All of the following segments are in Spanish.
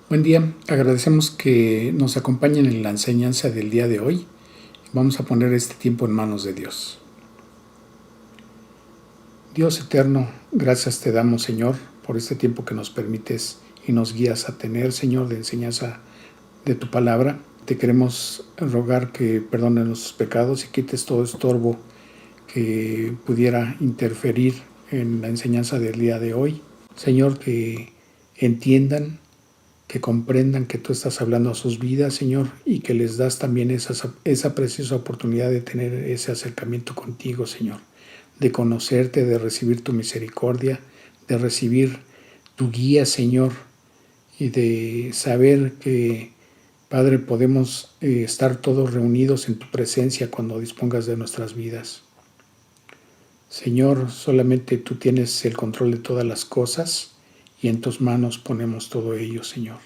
Buen día, agradecemos que nos acompañen en la enseñanza del día de hoy. Vamos a poner este tiempo en manos de Dios. Dios eterno, gracias te damos, Señor, por este tiempo que nos permites y nos guías a tener, Señor, de enseñanza de tu palabra. Te queremos rogar que perdones nuestros pecados y quites todo estorbo que pudiera interferir en la enseñanza del día de hoy. Señor, que entiendan, que comprendan que tú estás hablando a sus vidas, Señor, y que les das también esa preciosa oportunidad de tener ese acercamiento contigo, Señor, de conocerte, de recibir tu misericordia, de recibir tu guía, Señor, y de saber que, Padre, podemos estar todos reunidos en tu presencia cuando dispongas de nuestras vidas. Señor, solamente tú tienes el control de todas las cosas y en tus manos ponemos todo ello, Señor.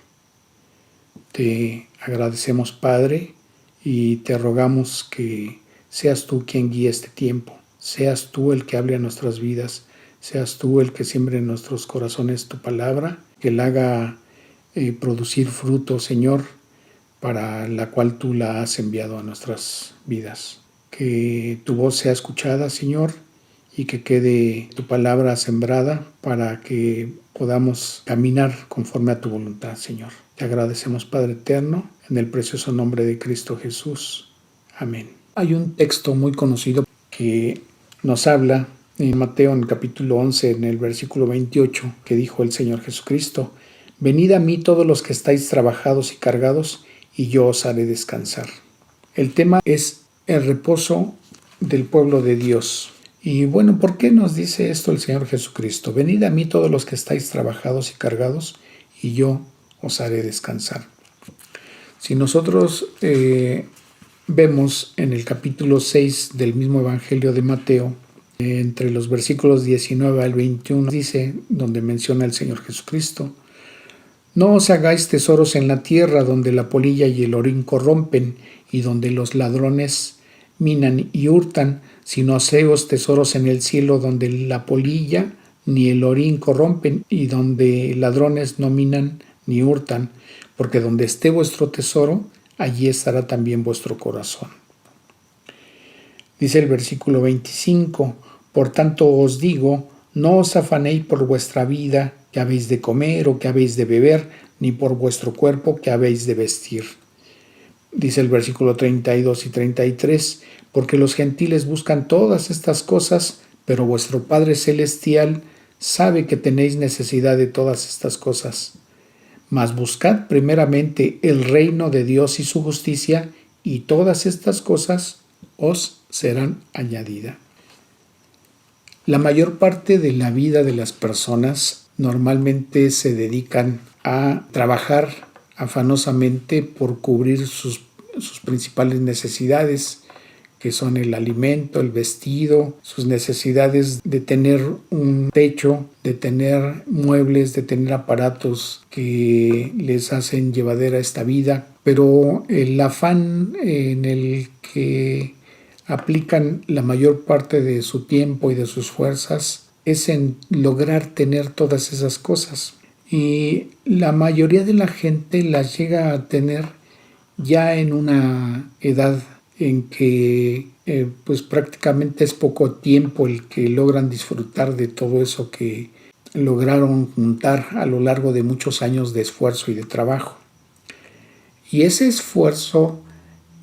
Te agradecemos, Padre, y te rogamos que seas tú quien guíe este tiempo, seas tú el que hable a nuestras vidas, seas tú el que siembre en nuestros corazones tu palabra, que la haga producir fruto, Señor, para la cual tú la has enviado a nuestras vidas. Que tu voz sea escuchada, Señor, y que quede tu palabra sembrada para que podamos caminar conforme a tu voluntad, Señor. Te agradecemos, Padre eterno, en el precioso nombre de Cristo Jesús. Amén. Hay un texto muy conocido que nos habla en Mateo, en el capítulo 11, en el versículo 28, que dijo el Señor Jesucristo: Venid a mí todos los que estáis trabajados y cargados, y yo os haré descansar. El tema es el reposo del pueblo de Dios. Y bueno, ¿por qué nos dice esto el Señor Jesucristo? Venid a mí todos los que estáis trabajados y cargados, y yo os haré descansar. Si nosotros vemos en el capítulo 6 del mismo Evangelio de Mateo, entre los versículos 19 al 21, dice, donde menciona el Señor Jesucristo: No os hagáis tesoros en la tierra, donde la polilla y el orín corrompen, y donde los ladrones minan y hurtan, sino haceos tesoros en el cielo, donde la polilla ni el orín corrompen, y donde ladrones no minan ni hurtan, porque donde esté vuestro tesoro, allí estará también vuestro corazón. Dice el versículo 25: Por tanto os digo, no os afanéis por vuestra vida, que habéis de comer o que habéis de beber, ni por vuestro cuerpo, que habéis de vestir. Dice el versículo 32 y 33, porque los gentiles buscan todas estas cosas, pero vuestro Padre Celestial sabe que tenéis necesidad de todas estas cosas. Mas buscad primeramente el reino de Dios y su justicia, y todas estas cosas os serán añadidas. La mayor parte de la vida de las personas normalmente se dedican a trabajar afanosamente por cubrir sus principales necesidades, que son el alimento, el vestido, sus necesidades de tener un techo, de tener muebles, de tener aparatos que les hacen llevadera esta vida. Pero el afán en el que aplican la mayor parte de su tiempo y de sus fuerzas es en lograr tener todas esas cosas. Y la mayoría de la gente las llega a tener ya en una edad en que pues prácticamente es poco tiempo el que logran disfrutar de todo eso que lograron juntar a lo largo de muchos años de esfuerzo y de trabajo. Y ese esfuerzo,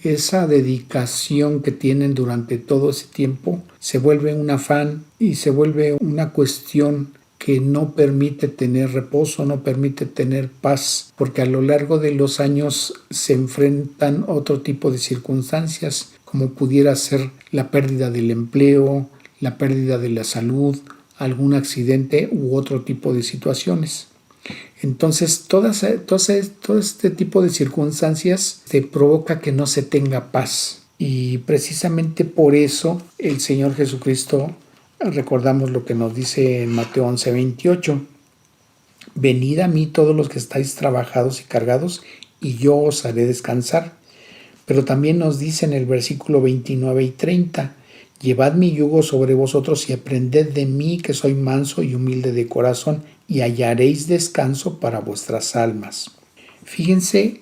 esa dedicación que tienen durante todo ese tiempo, se vuelve un afán y se vuelve una cuestión que no permite tener reposo, no permite tener paz, porque a lo largo de los años se enfrentan otro tipo de circunstancias, como pudiera ser la pérdida del empleo, la pérdida de la salud, algún accidente u otro tipo de situaciones. Entonces, todo este tipo de circunstancias te provoca que no se tenga paz. Y precisamente por eso el Señor Jesucristo, recordamos lo que nos dice en Mateo 11, 28. Venid a mí todos los que estáis trabajados y cargados, y yo os haré descansar. Pero también nos dice en el versículo 29 y 30, llevad mi yugo sobre vosotros y aprended de mí, que soy manso y humilde de corazón, y hallaréis descanso para vuestras almas. Fíjense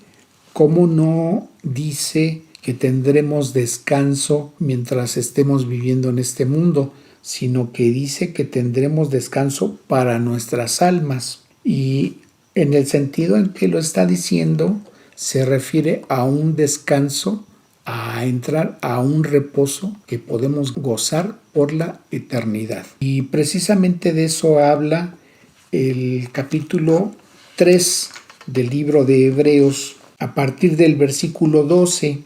cómo no dice que tendremos descanso mientras estemos viviendo en este mundo, sino que dice que tendremos descanso para nuestras almas. Y en el sentido en que lo está diciendo, se refiere a un descanso, a entrar a un reposo que podemos gozar por la eternidad. Y precisamente de eso habla el capítulo 3 del libro de Hebreos, a partir del versículo 12,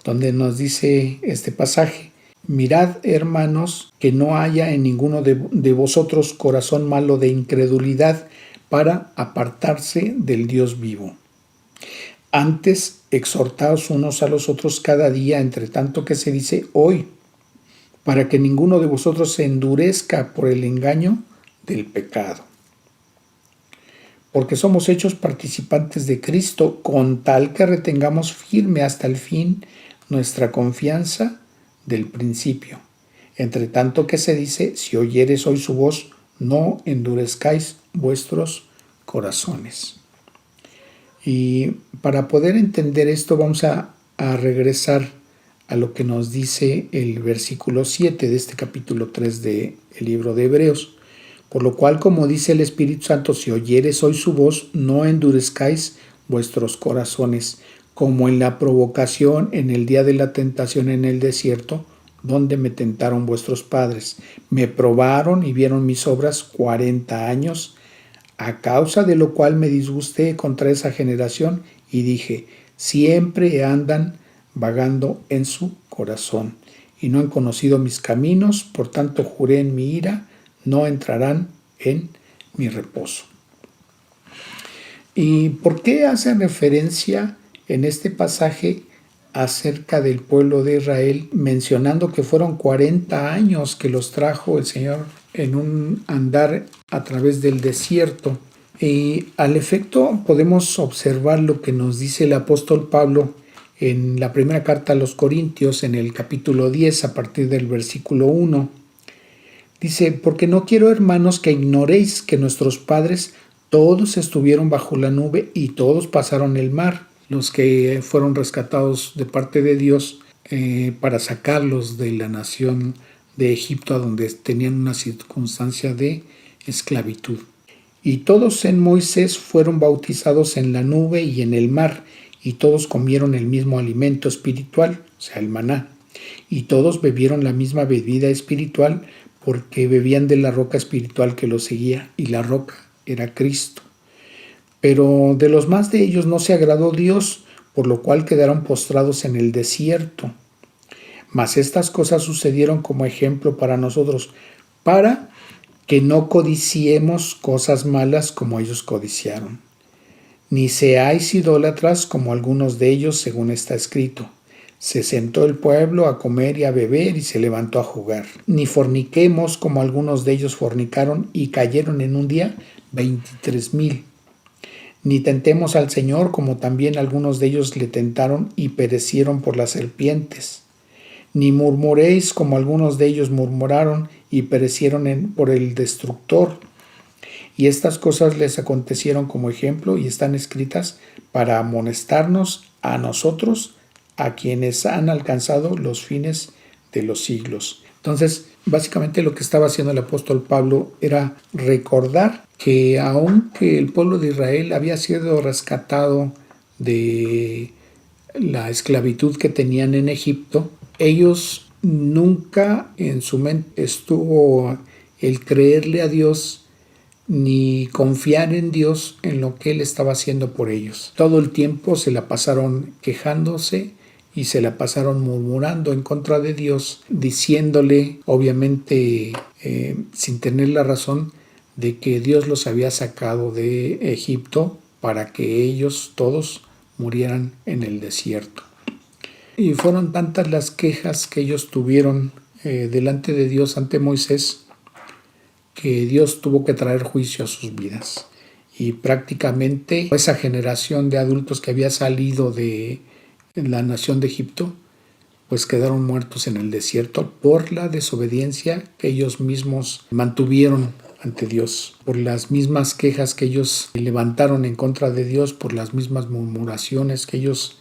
donde nos dice este pasaje: mirad, hermanos, que no haya en ninguno de vosotros corazón malo de incredulidad para apartarse del Dios vivo. Antes, exhortaos unos a los otros cada día, entre tanto que se dice hoy, para que ninguno de vosotros se endurezca por el engaño del pecado. Porque somos hechos participantes de Cristo, con tal que retengamos firme hasta el fin nuestra confianza del principio. Entre tanto que se dice, si oyereis hoy su voz, no endurezcáis vuestros corazones. Y para poder entender esto vamos a regresar a lo que nos dice el versículo 7 de este capítulo 3 del libro de Hebreos. Por lo cual, como dice el Espíritu Santo, si oyeres hoy su voz, no endurezcáis vuestros corazones, como en la provocación en el día de la tentación en el desierto, donde me tentaron vuestros padres. Me probaron y vieron mis obras 40 años, a causa de lo cual me disgusté contra esa generación y dije, siempre andan vagando en su corazón y no han conocido mis caminos, por tanto juré en mi ira, no entrarán en mi reposo. ¿Y por qué hace referencia en este pasaje acerca del pueblo de Israel, mencionando que fueron 40 años que los trajo el Señor en un andar a través del desierto? Y al efecto podemos observar lo que nos dice el apóstol Pablo en la primera carta a los Corintios, en el capítulo 10, a partir del versículo 1. Dice, porque no quiero, hermanos, que ignoréis que nuestros padres todos estuvieron bajo la nube y todos pasaron el mar, los que fueron rescatados de parte de Dios para sacarlos de la nación de Egipto, a donde tenían una circunstancia de esclavitud. Y todos en Moisés fueron bautizados en la nube y en el mar, y todos comieron el mismo alimento espiritual, o sea, el maná, y todos bebieron la misma bebida espiritual, porque bebían de la roca espiritual que los seguía, y la roca era Cristo. Pero de los más de ellos no se agradó Dios, por lo cual quedaron postrados en el desierto. Mas estas cosas sucedieron como ejemplo para nosotros, para que no codiciemos cosas malas como ellos codiciaron. Ni seáis idólatras como algunos de ellos, según está escrito. Se sentó el pueblo a comer y a beber y se levantó a jugar. Ni forniquemos como algunos de ellos fornicaron y cayeron en un día 23,000. Ni tentemos al Señor como también algunos de ellos le tentaron y perecieron por las serpientes. Ni murmuréis como algunos de ellos murmuraron y perecieron por el destructor. Y estas cosas les acontecieron como ejemplo y están escritas para amonestarnos a nosotros, a quienes han alcanzado los fines de los siglos. Entonces, básicamente lo que estaba haciendo el apóstol Pablo era recordar que aunque el pueblo de Israel había sido rescatado de la esclavitud que tenían en Egipto, ellos nunca en su mente estuvo el creerle a Dios ni confiar en Dios en lo que Él estaba haciendo por ellos. Todo el tiempo se la pasaron quejándose y se la pasaron murmurando en contra de Dios, diciéndole, obviamente sin tener la razón, de que Dios los había sacado de Egipto para que ellos todos murieran en el desierto. Y fueron tantas las quejas que ellos tuvieron delante de Dios ante Moisés, que Dios tuvo que traer juicio a sus vidas. Y prácticamente esa generación de adultos que había salido de la nación de Egipto, pues quedaron muertos en el desierto por la desobediencia que ellos mismos mantuvieron ante Dios, por las mismas quejas que ellos levantaron en contra de Dios, por las mismas murmuraciones que ellos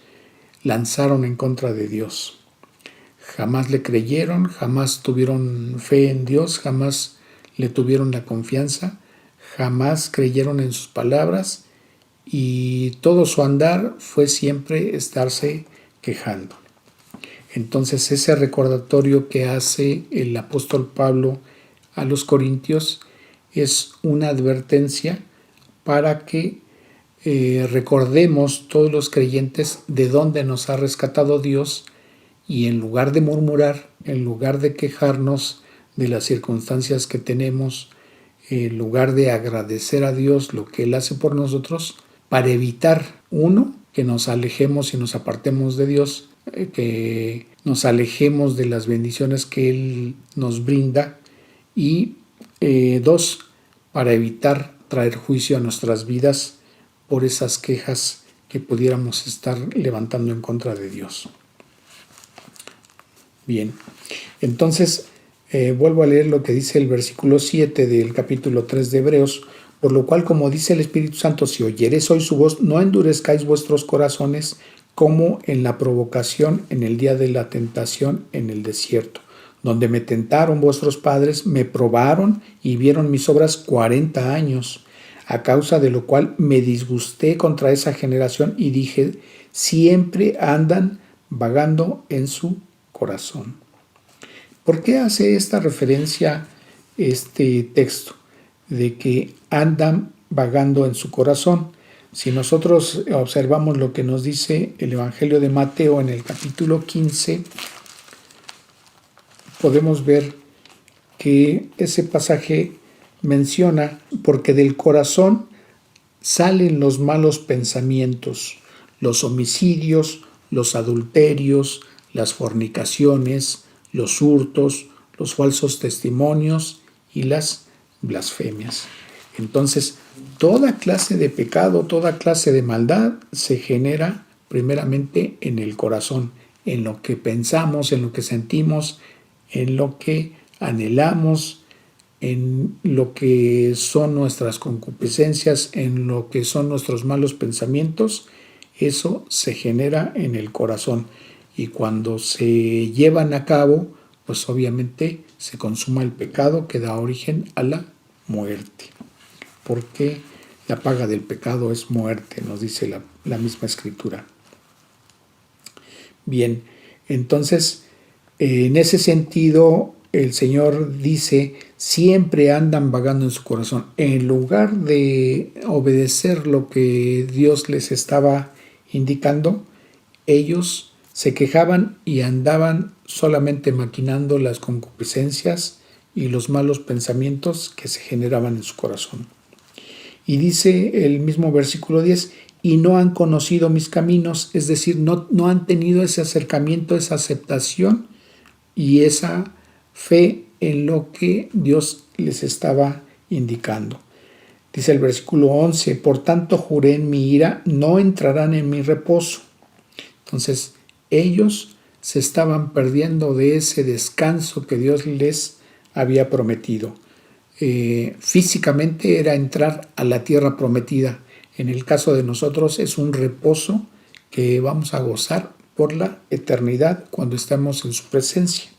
lanzaron en contra de Dios. Jamás le creyeron, jamás tuvieron fe en Dios, jamás le tuvieron la confianza, jamás creyeron en sus palabras y todo su andar fue siempre estarse quejando. Entonces ese recordatorio que hace el apóstol Pablo a los corintios es una advertencia para que recordemos todos los creyentes de dónde nos ha rescatado Dios y en lugar de murmurar, en lugar de quejarnos de las circunstancias que tenemos, en lugar de agradecer a Dios lo que Él hace por nosotros, para evitar, uno, que nos alejemos y nos apartemos de Dios, que nos alejemos de las bendiciones que Él nos brinda y dos, para evitar traer juicio a nuestras vidas por esas quejas que pudiéramos estar levantando en contra de Dios. Bien, entonces vuelvo a leer lo que dice el versículo 7 del capítulo 3 de Hebreos. Por lo cual, como dice el Espíritu Santo, si oyereis hoy su voz, no endurezcáis vuestros corazones como en la provocación en el día de la tentación en el desierto, donde me tentaron vuestros padres, me probaron y vieron mis obras 40 años, a causa de lo cual me disgusté contra esa generación y dije, siempre andan vagando en su corazón. ¿Por qué hace esta referencia este texto? De que andan vagando en su corazón. Si nosotros observamos lo que nos dice el Evangelio de Mateo en el capítulo 15, podemos ver que ese pasaje menciona, porque del corazón salen los malos pensamientos, los homicidios, los adulterios, las fornicaciones, los hurtos, los falsos testimonios y las blasfemias. Entonces, toda clase de pecado, toda clase de maldad se genera primeramente en el corazón, en lo que pensamos, en lo que sentimos, en lo que anhelamos, en lo que son nuestras concupiscencias, en lo que son nuestros malos pensamientos. Eso se genera en el corazón y cuando se llevan a cabo, pues obviamente se consuma el pecado que da origen a la muerte, porque la paga del pecado es muerte, nos dice la misma escritura. Bien, entonces, en ese sentido, el Señor dice, siempre andan vagando en su corazón. En lugar de obedecer lo que Dios les estaba indicando, ellos se quejaban y andaban solamente maquinando las concupiscencias y los malos pensamientos que se generaban en su corazón. Y dice el mismo versículo 10, y no han conocido mis caminos, es decir, no han tenido ese acercamiento, esa aceptación y esa fe en lo que Dios les estaba indicando. Dice el versículo 11, por tanto juré en mi ira, no entrarán en mi reposo. Entonces, ellos se estaban perdiendo de ese descanso que Dios les había prometido. Físicamente era entrar a la tierra prometida. En el caso de nosotros es un reposo que vamos a gozar por la eternidad cuando estamos en su presencia.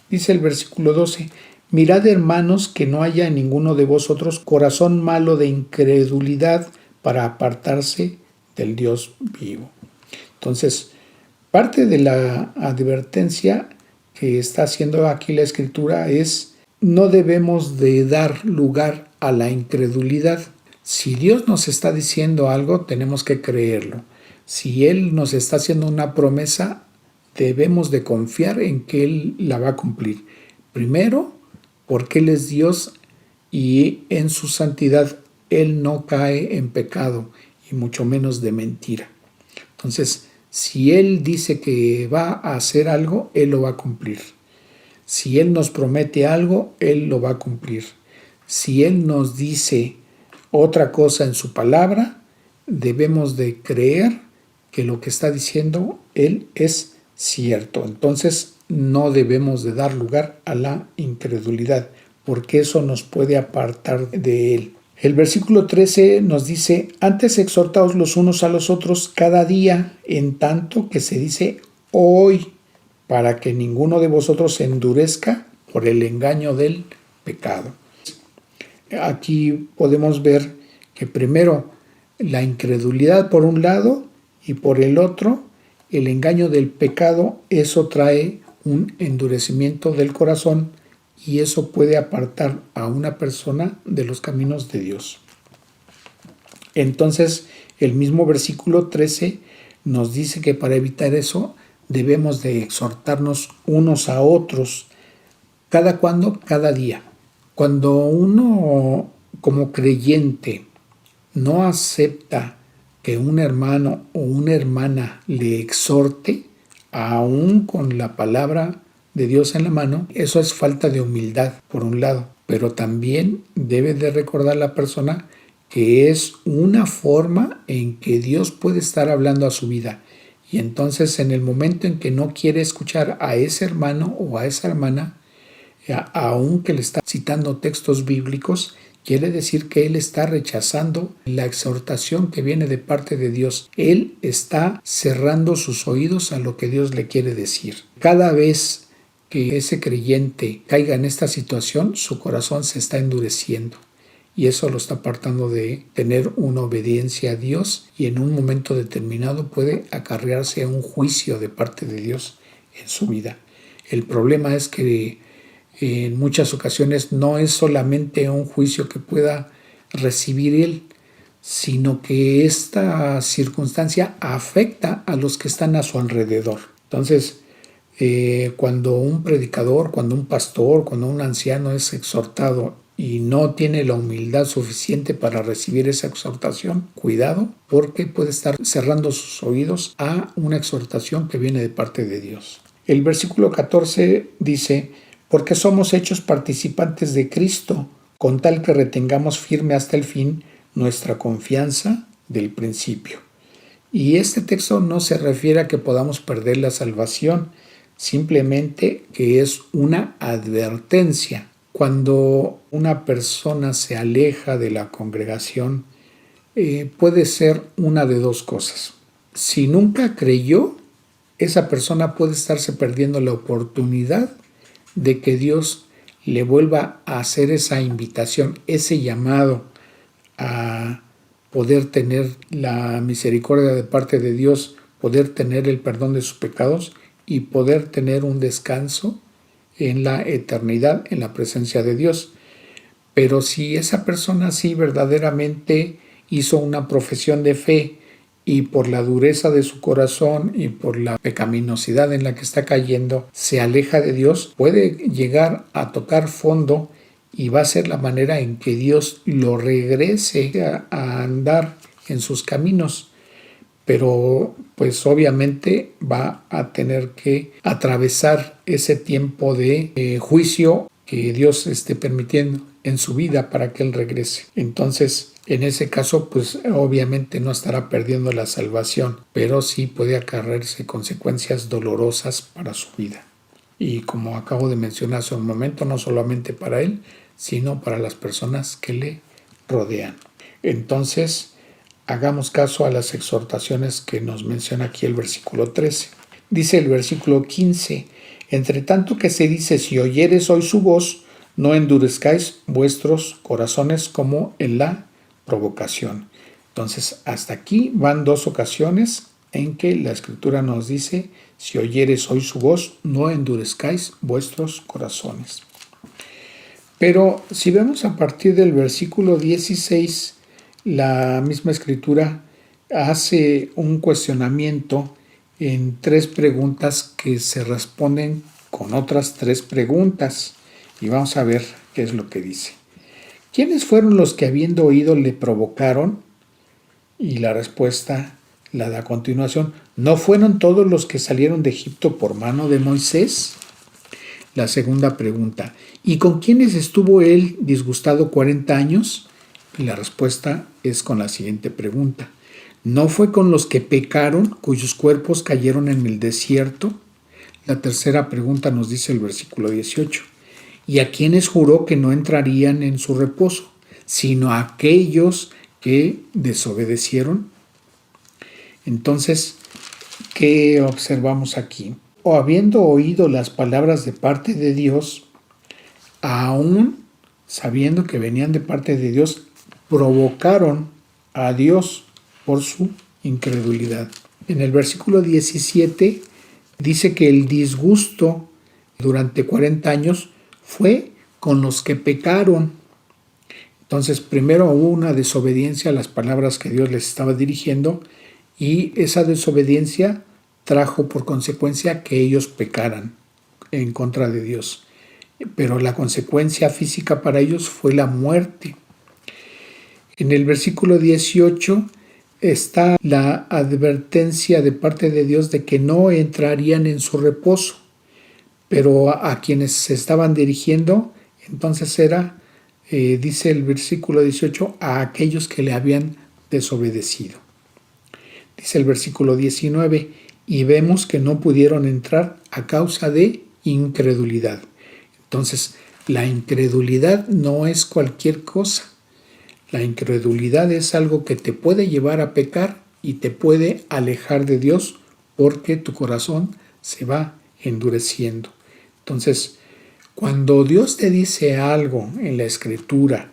Dice el versículo 12, mirad hermanos que no haya en ninguno de vosotros corazón malo de incredulidad para apartarse del Dios vivo. Entonces, parte de la advertencia que está haciendo aquí la Escritura es no debemos de dar lugar a la incredulidad. Si Dios nos está diciendo algo, tenemos que creerlo. Si Él nos está haciendo una promesa, debemos de confiar en que Él la va a cumplir. Primero, porque Él es Dios y en su santidad Él no cae en pecado y mucho menos de mentira. Entonces, si Él dice que va a hacer algo, Él lo va a cumplir. Si Él nos promete algo, Él lo va a cumplir. Si Él nos dice otra cosa en su palabra, debemos de creer que lo que está diciendo Él es cierto. Entonces, no debemos de dar lugar a la incredulidad. porque eso nos puede apartar de Él. El versículo 13 nos dice: antes exhortaos los unos a los otros cada día, en tanto que se dice hoy, para que ninguno de vosotros se endurezca por el engaño del pecado. Aquí podemos ver que primero la incredulidad por un lado y por el otro el engaño del pecado. Eso trae un endurecimiento del corazón y eso puede apartar a una persona de los caminos de Dios. Entonces, el mismo versículo 13 nos dice que para evitar eso debemos de exhortarnos unos a otros. ¿Cada cuándo? Cada día. Cuando uno como creyente no acepta que un hermano o una hermana le exhorte, aún con la palabra de Dios en la mano, eso es falta de humildad, por un lado. Pero también debe de recordar la persona que es una forma en que Dios puede estar hablando a su vida. Y entonces, en el momento en que no quiere escuchar a ese hermano o a esa hermana, aunque le está citando textos bíblicos, quiere decir que él está rechazando la exhortación que viene de parte de Dios. Él está cerrando sus oídos a lo que Dios le quiere decir. Cada vez que ese creyente caiga en esta situación, su corazón se está endureciendo. Y eso lo está apartando de tener una obediencia a Dios, y en un momento determinado puede acarrearse a un juicio de parte de Dios en su vida. El problema es que en muchas ocasiones no es solamente un juicio que pueda recibir él, sino que esta circunstancia afecta a los que están a su alrededor. Entonces, cuando un predicador, cuando un pastor, cuando un anciano es exhortado y no tiene la humildad suficiente para recibir esa exhortación, cuidado, porque puede estar cerrando sus oídos a una exhortación que viene de parte de Dios. El versículo 14 dice: porque somos hechos participantes de Cristo, con tal que retengamos firme hasta el fin nuestra confianza del principio. Y este texto no se refiere a que podamos perder la salvación, simplemente que es una advertencia. Cuando una persona se aleja de la congregación, puede ser una de dos cosas. Si nunca creyó, esa persona puede estarse perdiendo la oportunidad de que Dios le vuelva a hacer esa invitación, ese llamado a poder tener la misericordia de parte de Dios, poder tener el perdón de sus pecados y poder tener un descanso en la eternidad, en la presencia de Dios. Pero si esa persona sí verdaderamente hizo una profesión de fe y por la dureza de su corazón y por la pecaminosidad en la que está cayendo, se aleja de Dios, puede llegar a tocar fondo y va a ser la manera en que Dios lo regrese a andar en sus caminos. Pero pues obviamente va a tener que atravesar ese tiempo de juicio que Dios esté permitiendo en su vida para que Él regrese. Entonces, en ese caso, pues obviamente no estará perdiendo la salvación, pero sí puede acarrearse consecuencias dolorosas para su vida. Y como acabo de mencionar hace un momento, no solamente para él, sino para las personas que le rodean. Entonces, hagamos caso a las exhortaciones que nos menciona aquí el versículo 13. Dice el versículo 15: entre tanto que se dice, si oyeres hoy su voz, no endurezcáis vuestros corazones como en la provocación. Entonces, hasta aquí van dos ocasiones en que la Escritura nos dice: si oyeres hoy su voz, no endurezcáis vuestros corazones. Pero si vemos a partir del versículo 16, la misma Escritura hace un cuestionamiento en tres preguntas que se responden con otras tres preguntas. Y vamos a ver qué es lo que dice. ¿Quiénes fueron los que habiendo oído le provocaron? Y la respuesta la da a continuación. ¿No fueron todos los que salieron de Egipto por mano de Moisés? La segunda pregunta. ¿Y con quiénes estuvo él disgustado 40 años? Y la respuesta es con la siguiente pregunta. ¿No fue con los que pecaron, cuyos cuerpos cayeron en el desierto? La tercera pregunta nos dice el versículo 18. y a quienes juró que no entrarían en su reposo, sino a aquellos que desobedecieron. Entonces, ¿qué observamos aquí? O habiendo oído las palabras de parte de Dios, aún sabiendo que venían de parte de Dios, provocaron a Dios por su incredulidad. En el versículo 17 dice que el disgusto durante 40 años fue con los que pecaron. Entonces, primero hubo una desobediencia a las palabras que Dios les estaba dirigiendo, y esa desobediencia trajo por consecuencia que ellos pecaran en contra de Dios. Pero la consecuencia física para ellos fue la muerte. En el versículo 18 está la advertencia de parte de Dios de que no entrarían en su reposo, pero a quienes se estaban dirigiendo, entonces era, dice el versículo 18, a aquellos que le habían desobedecido. Dice el versículo 19, y vemos que no pudieron entrar a causa de incredulidad. Entonces, la incredulidad no es cualquier cosa. La incredulidad es algo que te puede llevar a pecar y te puede alejar de Dios porque tu corazón se va endureciendo. Entonces, cuando Dios te dice algo en la Escritura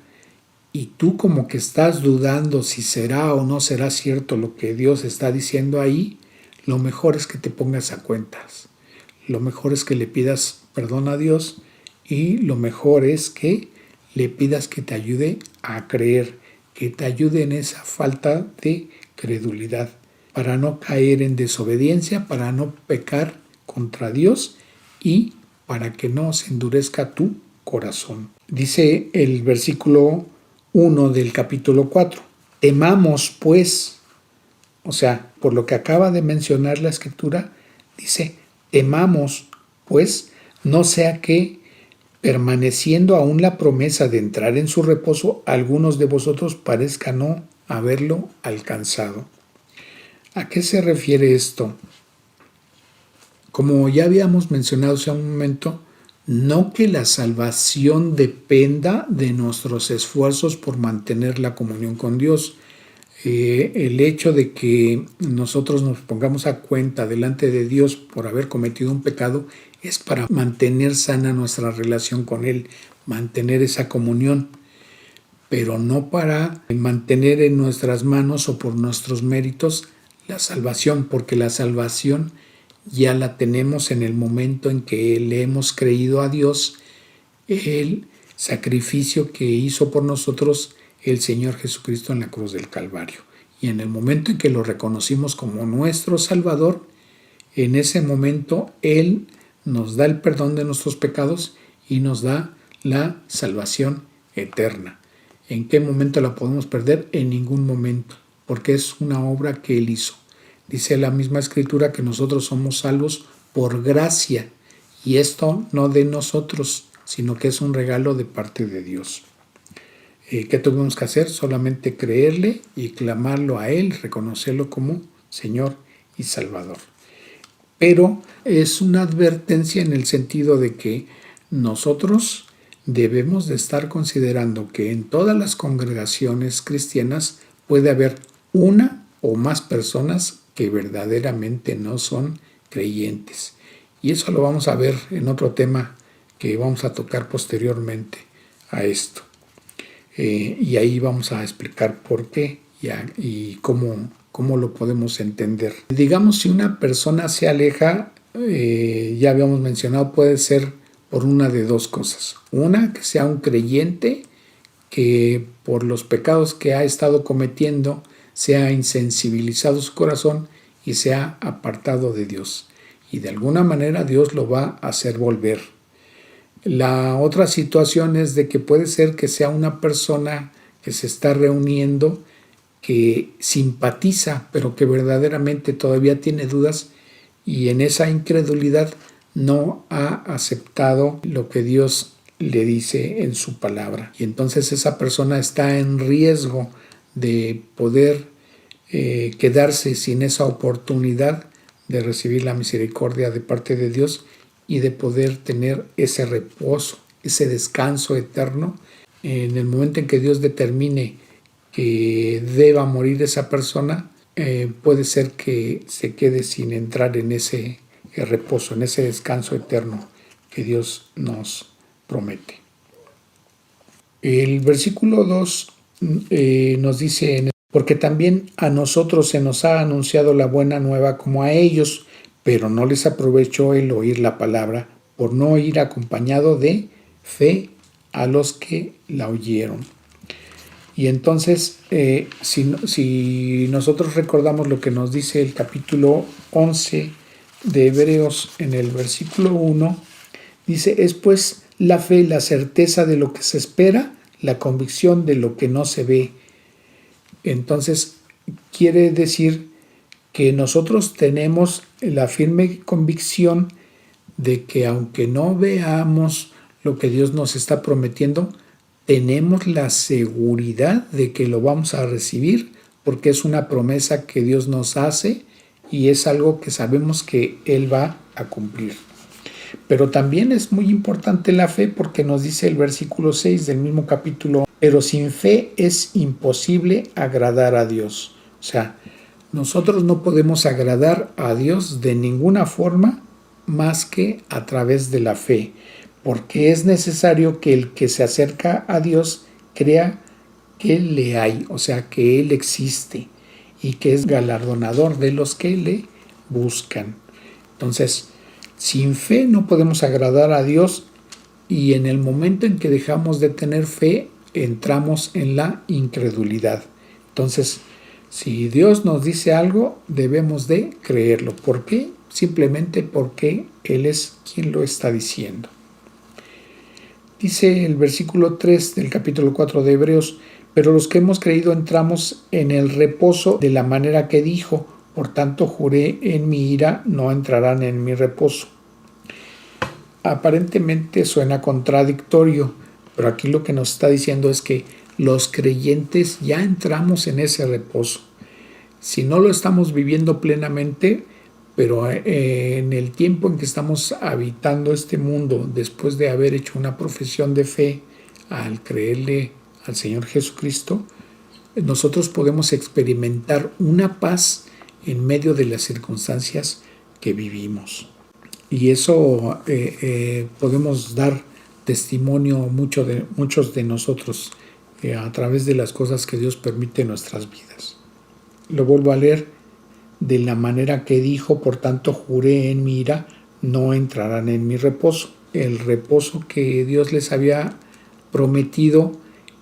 y tú como que estás dudando si será o no será cierto lo que Dios está diciendo ahí, lo mejor es que te pongas a cuentas. Lo mejor es que le pidas perdón a Dios y lo mejor es que le pidas que te ayude a creer, que te ayude en esa falta de credulidad, para no caer en desobediencia, para no pecar contra Dios y para que no se endurezca tu corazón. Dice el versículo 1 del capítulo 4, temamos pues, o sea, por lo que acaba de mencionar la Escritura, dice, temamos pues, no sea que, permaneciendo aún la promesa de entrar en su reposo, algunos de vosotros parezca no haberlo alcanzado. ¿A qué se refiere esto? Como ya habíamos mencionado hace un momento, no que la salvación dependa de nuestros esfuerzos por mantener la comunión con Dios. El hecho de que nosotros nos pongamos a cuenta delante de Dios por haber cometido un pecado es para mantener sana nuestra relación con Él, mantener esa comunión, pero no para mantener en nuestras manos o por nuestros méritos la salvación, porque la salvación ya la tenemos en el momento en que le hemos creído a Dios, el sacrificio que hizo por nosotros el Señor Jesucristo en la cruz del Calvario. Y en el momento en que lo reconocimos como nuestro Salvador, en ese momento Él nos da el perdón de nuestros pecados y nos da la salvación eterna. ¿En qué momento la podemos perder? En ningún momento, porque es una obra que Él hizo. Dice la misma Escritura que nosotros somos salvos por gracia, y esto no de nosotros, sino que es un regalo de parte de Dios. ¿Qué tuvimos que hacer? Solamente creerle y clamarlo a Él, reconocerlo como Señor y Salvador. Pero es una advertencia en el sentido de que nosotros debemos de estar considerando que en todas las congregaciones cristianas puede haber una o más personas que verdaderamente no son creyentes. Y eso lo vamos a ver en otro tema que vamos a tocar posteriormente a esto. Y ahí vamos a explicar por qué y cómo lo podemos entender. Digamos, si una persona se aleja, ya habíamos mencionado, puede ser por una de dos cosas. Una, que sea un creyente que por los pecados que ha estado cometiendo se ha insensibilizado su corazón y se ha apartado de Dios. Y de alguna manera Dios lo va a hacer volver. La otra situación es de que puede ser que sea una persona que se está reuniendo, que simpatiza, pero que verdaderamente todavía tiene dudas y en esa incredulidad no ha aceptado lo que Dios le dice en su palabra. Y entonces esa persona está en riesgo de poder quedarse sin esa oportunidad de recibir la misericordia de parte de Dios y de poder tener ese reposo ese descanso eterno. En el momento en que Dios determine que deba morir esa persona, puede ser que se quede sin entrar en ese reposo, en ese descanso eterno que Dios nos promete. El versículo 2 nos dice, porque también a nosotros se nos ha anunciado la buena nueva como a ellos, pero no les aprovechó el oír la palabra, por no ir acompañado de fe a los que la oyeron. Y entonces, si nosotros recordamos lo que nos dice el capítulo 11 de Hebreos en el versículo 1, dice, es pues la fe, la certeza de lo que se espera, la convicción de lo que no se ve. Entonces, quiere decir que nosotros tenemos la firme convicción de que aunque no veamos lo que Dios nos está prometiendo, tenemos la seguridad de que lo vamos a recibir, porque es una promesa que Dios nos hace y es algo que sabemos que Él va a cumplir. Pero también es muy importante la fe, porque nos dice el versículo 6 del mismo capítulo, pero sin fe es imposible agradar a Dios. O sea, nosotros no podemos agradar a Dios de ninguna forma más que a través de la fe, porque es necesario que el que se acerca a Dios crea que le hay, o sea, que Él existe y que es galardonador de los que le buscan. Entonces, sin fe no podemos agradar a Dios, y en el momento en que dejamos de tener fe, entramos en la incredulidad. Entonces, si Dios nos dice algo, debemos de creerlo. ¿Por qué? Simplemente porque Él es quien lo está diciendo. Dice el versículo 3 del capítulo 4 de Hebreos, pero los que hemos creído entramos en el reposo de la manera que dijo, por tanto juré en mi ira, no entrarán en mi reposo. Aparentemente suena contradictorio, pero aquí lo que nos está diciendo es que los creyentes ya entramos en ese reposo. Si no lo estamos viviendo plenamente, pero en el tiempo en que estamos habitando este mundo, después de haber hecho una profesión de fe al creerle al Señor Jesucristo, nosotros podemos experimentar una paz en medio de las circunstancias que vivimos. Y eso podemos dar testimonio muchos de nosotros a través de las cosas que Dios permite en nuestras vidas. Lo vuelvo a leer. De la manera que dijo, por tanto juré en mi ira, no entrarán en mi reposo. El reposo que Dios les había prometido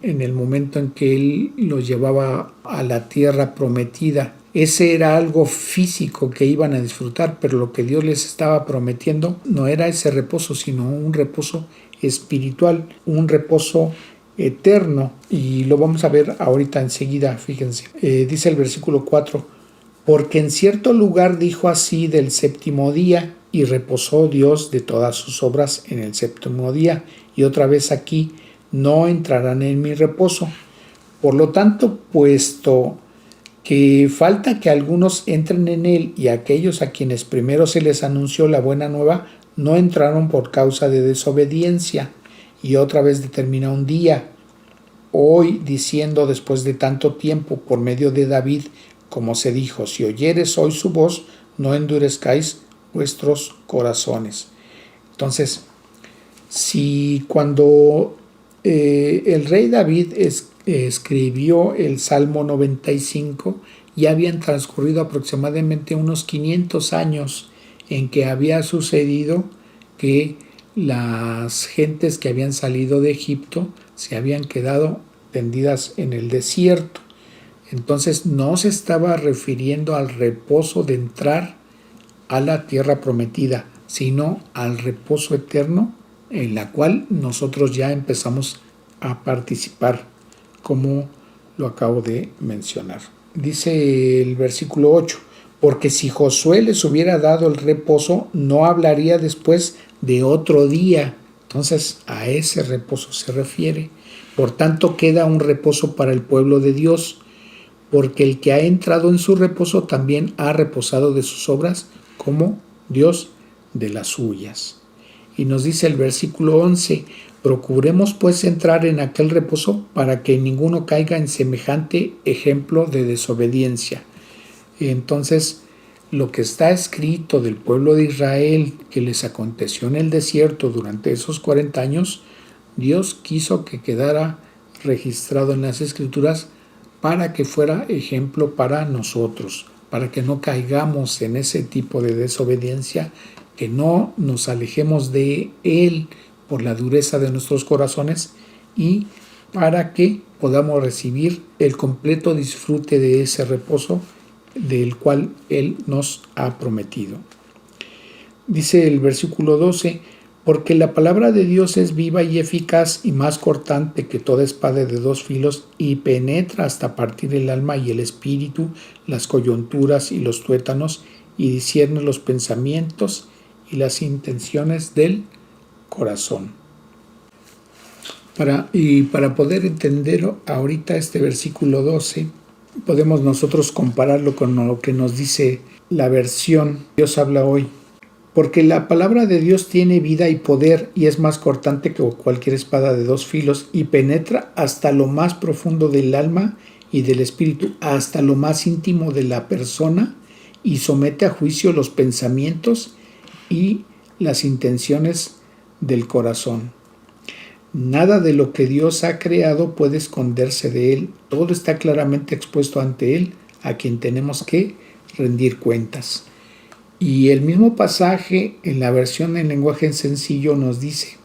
en el momento en que Él los llevaba a la tierra prometida. Ese era algo físico que iban a disfrutar, pero lo que Dios les estaba prometiendo no era ese reposo, sino un reposo espiritual, un reposo eterno. Y lo vamos a ver ahorita enseguida, fíjense. Dice el versículo 4, porque en cierto lugar dijo así del séptimo día, y reposó Dios de todas sus obras en el séptimo día. Y otra vez aquí, no entrarán en mi reposo. Por lo tanto, puesto que falta que algunos entren en él, y aquellos a quienes primero se les anunció la buena nueva, no entraron por causa de desobediencia. Y otra vez determina un día, hoy, diciendo después de tanto tiempo, por medio de David, como se dijo, si oyeres hoy su voz, no endurezcáis vuestros corazones. Entonces, si cuando el rey David escribió el Salmo 95, ya habían transcurrido aproximadamente unos 500 años en que había sucedido que las gentes que habían salido de Egipto se habían quedado tendidas en el desierto. Entonces no se estaba refiriendo al reposo de entrar a la tierra prometida, sino al reposo eterno en la cual nosotros ya empezamos a participar, como lo acabo de mencionar. Dice el versículo 8, porque si Josué les hubiera dado el reposo, no hablaría después de otro día. Entonces a ese reposo se refiere. Por tanto queda un reposo para el pueblo de Dios, porque el que ha entrado en su reposo también ha reposado de sus obras, como Dios de las suyas. Y nos dice el versículo 11, procuremos pues entrar en aquel reposo para que ninguno caiga en semejante ejemplo de desobediencia. Entonces, lo que está escrito del pueblo de Israel que les aconteció en el desierto durante esos 40 años, Dios quiso que quedara registrado en las Escrituras para que fuera ejemplo para nosotros, para que no caigamos en ese tipo de desobediencia, que no nos alejemos de Él por la dureza de nuestros corazones y para que podamos recibir el completo disfrute de ese reposo del cual Él nos ha prometido. Dice el versículo 12, porque la palabra de Dios es viva y eficaz y más cortante que toda espada de dos filos y penetra hasta partir el alma y el espíritu, las coyunturas y los tuétanos y discierne los pensamientos y las intenciones del corazón. Para poder entender ahorita este versículo 12, podemos nosotros compararlo con lo que nos dice la versión Dios habla hoy. Porque la palabra de Dios tiene vida y poder y es más cortante que cualquier espada de dos filos y penetra hasta lo más profundo del alma y del espíritu, hasta lo más íntimo de la persona y somete a juicio los pensamientos y las intenciones del corazón. Nada de lo que Dios ha creado puede esconderse de Él. Todo está claramente expuesto ante Él, a quien tenemos que rendir cuentas. Y el mismo pasaje en la versión en lenguaje sencillo nos dice,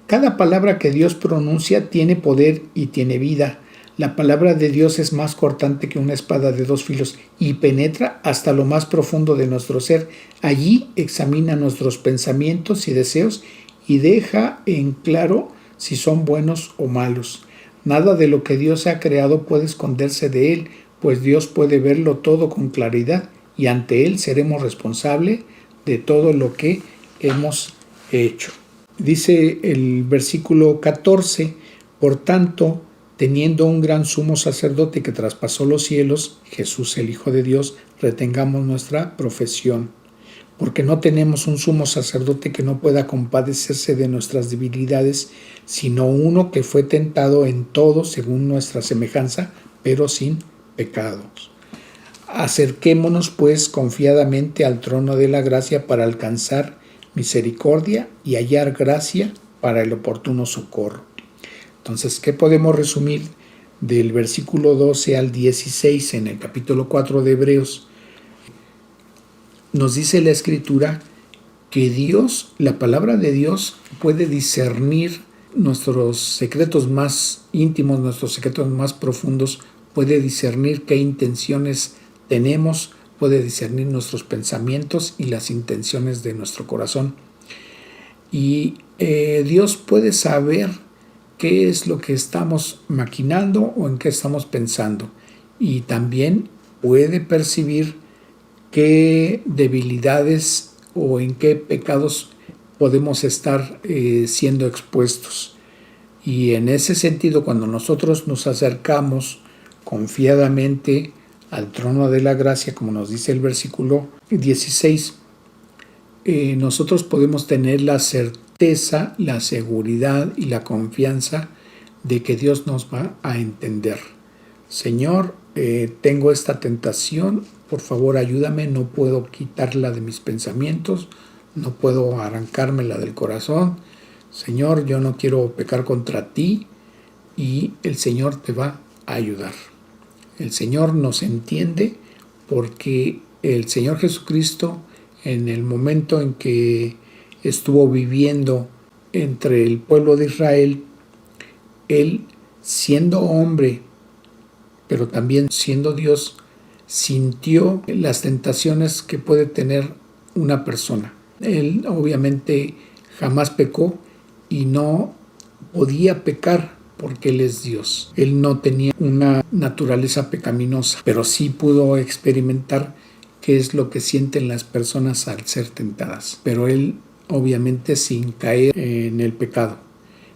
cada palabra que Dios pronuncia tiene poder y tiene vida. La palabra de Dios es más cortante que una espada de dos filos y penetra hasta lo más profundo de nuestro ser. Allí examina nuestros pensamientos y deseos y deja en claro si son buenos o malos. Nada de lo que Dios ha creado puede esconderse de Él, pues Dios puede verlo todo con claridad y ante Él seremos responsables de todo lo que hemos hecho. Dice el versículo 14, por tanto, teniendo un gran sumo sacerdote que traspasó los cielos, Jesús el Hijo de Dios, retengamos nuestra profesión, porque no tenemos un sumo sacerdote que no pueda compadecerse de nuestras debilidades, sino uno que fue tentado en todo según nuestra semejanza, pero sin pecados. Acerquémonos pues confiadamente al trono de la gracia para alcanzar misericordia y hallar gracia para el oportuno socorro. Entonces, ¿qué podemos resumir del versículo 12 al 16 en el capítulo 4 de Hebreos? Nos dice la Escritura que Dios, la palabra de Dios, puede discernir nuestros secretos más íntimos, nuestros secretos más profundos, puede discernir qué intenciones tenemos, puede discernir nuestros pensamientos y las intenciones de nuestro corazón. Y Dios puede saber qué es lo que estamos maquinando o en qué estamos pensando. Y también puede percibir qué debilidades o en qué pecados podemos estar siendo expuestos. Y en ese sentido, cuando nosotros nos acercamos confiadamente al trono de la gracia, como nos dice el versículo 16, nosotros podemos tener la certeza, la seguridad y la confianza de que Dios nos va a entender. Señor, tengo esta tentación, por favor ayúdame, no puedo quitarla de mis pensamientos, no puedo arrancármela del corazón. Señor, yo no quiero pecar contra ti y el Señor te va a ayudar. El Señor nos entiende porque el Señor Jesucristo, en el momento en que estuvo viviendo entre el pueblo de Israel, Él, siendo hombre, pero también siendo Dios, sintió las tentaciones que puede tener una persona. Él obviamente jamás pecó y no podía pecar porque Él es Dios. Él no tenía una naturaleza pecaminosa, pero sí pudo experimentar qué es lo que sienten las personas al ser tentadas. Pero Él obviamente sin caer en el pecado.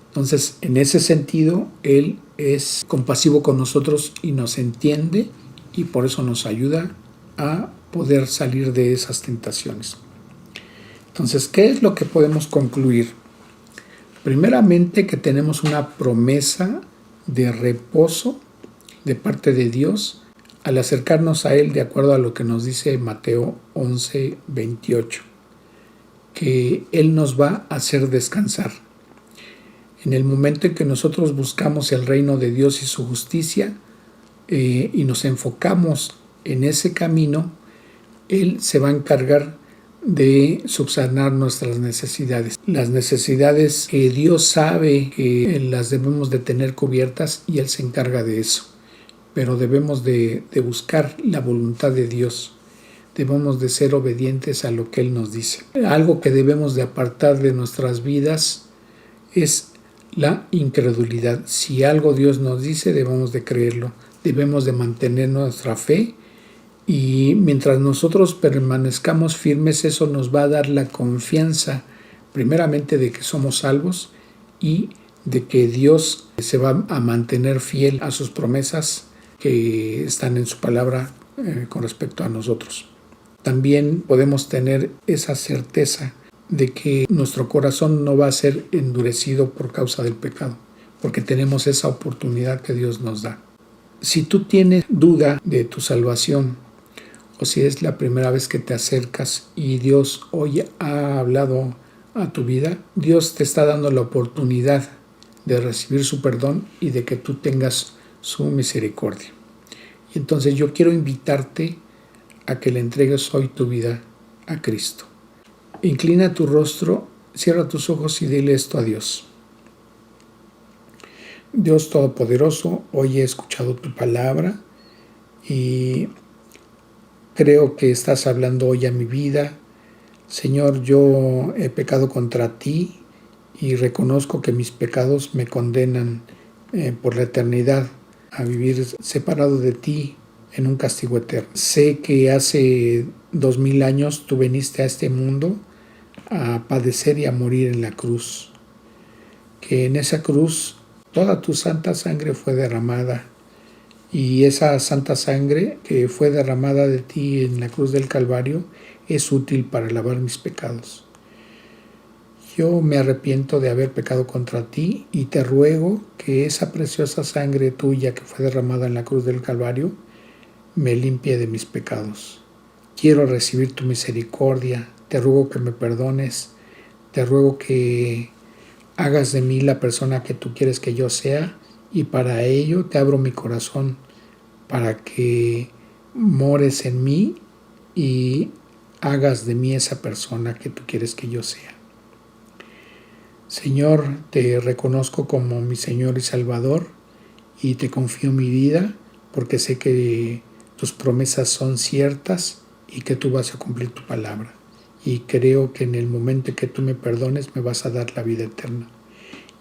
Entonces, en ese sentido, Él es compasivo con nosotros y nos entiende y por eso nos ayuda a poder salir de esas tentaciones. Entonces, ¿qué es lo que podemos concluir? Primeramente, que tenemos una promesa de reposo de parte de Dios al acercarnos a Él, de acuerdo a lo que nos dice Mateo 11:28, que Él nos va a hacer descansar. En el momento en que nosotros buscamos el reino de Dios y su justicia y nos enfocamos en ese camino, Él se va a encargar de subsanar nuestras necesidades. Las necesidades que Dios sabe que las debemos de tener cubiertas y Él se encarga de eso. Pero debemos de buscar la voluntad de Dios. Debemos de ser obedientes a lo que Él nos dice. Algo que debemos de apartar de nuestras vidas es la incredulidad. Si algo Dios nos dice, debemos de creerlo. Debemos de mantener nuestra fe. Y mientras nosotros permanezcamos firmes, eso nos va a dar la confianza, primeramente, de que somos salvos y de que Dios se va a mantener fiel a sus promesas que están en su palabra con respecto a nosotros. También podemos tener esa certeza de que nuestro corazón no va a ser endurecido por causa del pecado, porque tenemos esa oportunidad que Dios nos da. Si tú tienes duda de tu salvación, o si es la primera vez que te acercas y Dios hoy ha hablado a tu vida, Dios te está dando la oportunidad de recibir su perdón y de que tú tengas su misericordia. Y entonces yo quiero invitarte a que le entregues hoy tu vida a Cristo. Inclina tu rostro, cierra tus ojos y dile esto a Dios. Dios Todopoderoso, hoy he escuchado tu palabra y creo que estás hablando hoy a mi vida. Señor, yo he pecado contra ti y reconozco que mis pecados me condenan por la eternidad a vivir separado de ti en un castigo eterno. Sé que hace 2000 años tú viniste a este mundo a padecer y a morir en la cruz. Que en esa cruz toda tu santa sangre fue derramada. Y esa santa sangre que fue derramada de ti en la cruz del Calvario es útil para lavar mis pecados. Yo me arrepiento de haber pecado contra ti y te ruego que esa preciosa sangre tuya que fue derramada en la cruz del Calvario me limpie de mis pecados. Quiero recibir tu misericordia, te ruego que me perdones, te ruego que hagas de mí la persona que tú quieres que yo sea y para ello te abro mi corazón para que mores en mí y hagas de mí esa persona que tú quieres que yo sea. Señor, te reconozco como mi Señor y Salvador y te confío mi vida porque sé que tus promesas son ciertas y que tú vas a cumplir tu palabra. Y creo que en el momento en que tú me perdones me vas a dar la vida eterna.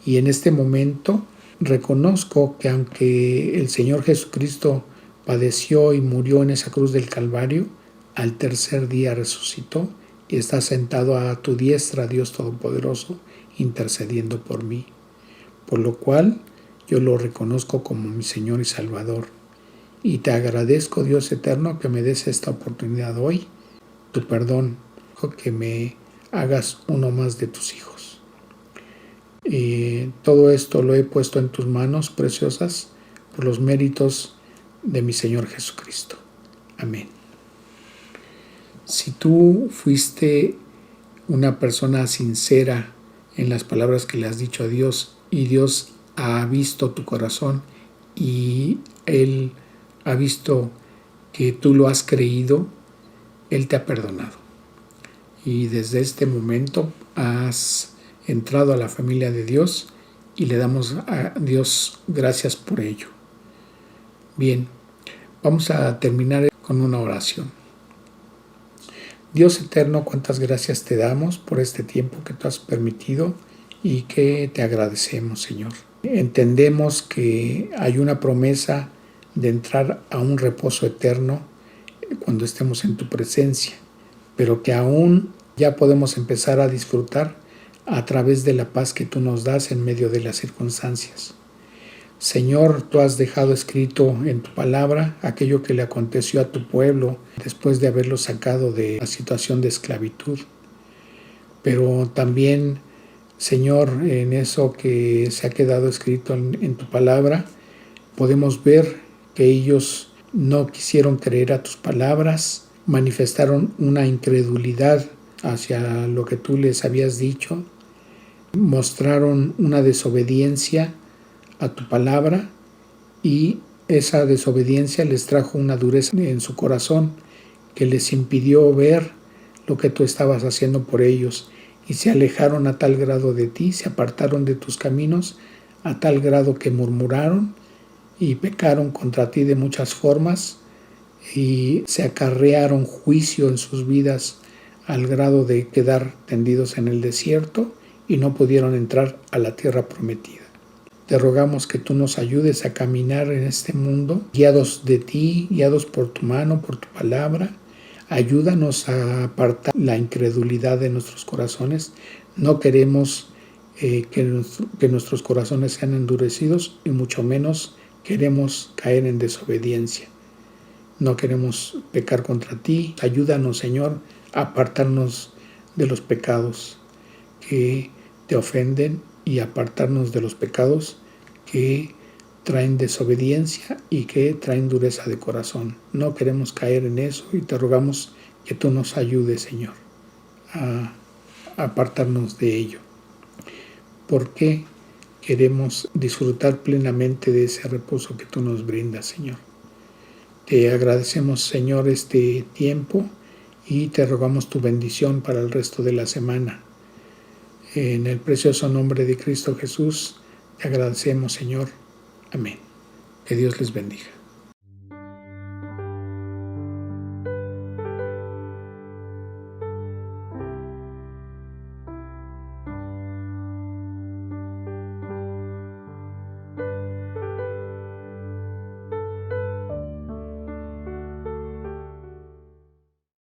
Y en este momento reconozco que aunque el Señor Jesucristo padeció y murió en esa cruz del Calvario, al tercer día resucitó y está sentado a tu diestra, Dios Todopoderoso, intercediendo por mí. Por lo cual yo lo reconozco como mi Señor y Salvador. Y te agradezco, Dios eterno, que me des esta oportunidad hoy, tu perdón, que me hagas uno más de tus hijos. Y todo esto lo he puesto en tus manos preciosas por los méritos de mi Señor Jesucristo. Amén. Si tú fuiste una persona sincera en las palabras que le has dicho a Dios y Dios ha visto tu corazón y Él ha visto que tú lo has creído, Él te ha perdonado. Y desde este momento has entrado a la familia de Dios y le damos a Dios gracias por ello. Bien, vamos a terminar con una oración. Dios eterno, cuántas gracias te damos por este tiempo que tú has permitido y que te agradecemos, Señor. Entendemos que hay una promesa de entrar a un reposo eterno cuando estemos en tu presencia, pero que aún ya podemos empezar a disfrutar a través de la paz que tú nos das en medio de las circunstancias. Señor, tú has dejado escrito en tu palabra aquello que le aconteció a tu pueblo después de haberlo sacado de la situación de esclavitud. Pero también, Señor, en eso que se ha quedado escrito en tu palabra, podemos ver que ellos no quisieron creer a tus palabras, manifestaron una incredulidad hacia lo que tú les habías dicho, mostraron una desobediencia a tu palabra y esa desobediencia les trajo una dureza en su corazón que les impidió ver lo que tú estabas haciendo por ellos y se alejaron a tal grado de ti, se apartaron de tus caminos a tal grado que murmuraron y pecaron contra ti de muchas formas y se acarrearon juicio en sus vidas al grado de quedar tendidos en el desierto y no pudieron entrar a la tierra prometida. Te rogamos que tú nos ayudes a caminar en este mundo, guiados de ti, guiados por tu mano, por tu palabra. Ayúdanos a apartar la incredulidad de nuestros corazones. No queremos que nuestros corazones sean endurecidos y mucho menos queremos caer en desobediencia. No queremos pecar contra ti. Ayúdanos, Señor, a apartarnos de los pecados que te ofenden y apartarnos de los pecados que traen desobediencia y que traen dureza de corazón. No queremos caer en eso y te rogamos que tú nos ayudes, Señor, a apartarnos de ello. Porque queremos disfrutar plenamente de ese reposo que tú nos brindas, Señor. Te agradecemos, Señor, este tiempo y te rogamos tu bendición para el resto de la semana. En el precioso nombre de Cristo Jesús, te agradecemos, Señor. Amén. Que Dios les bendiga.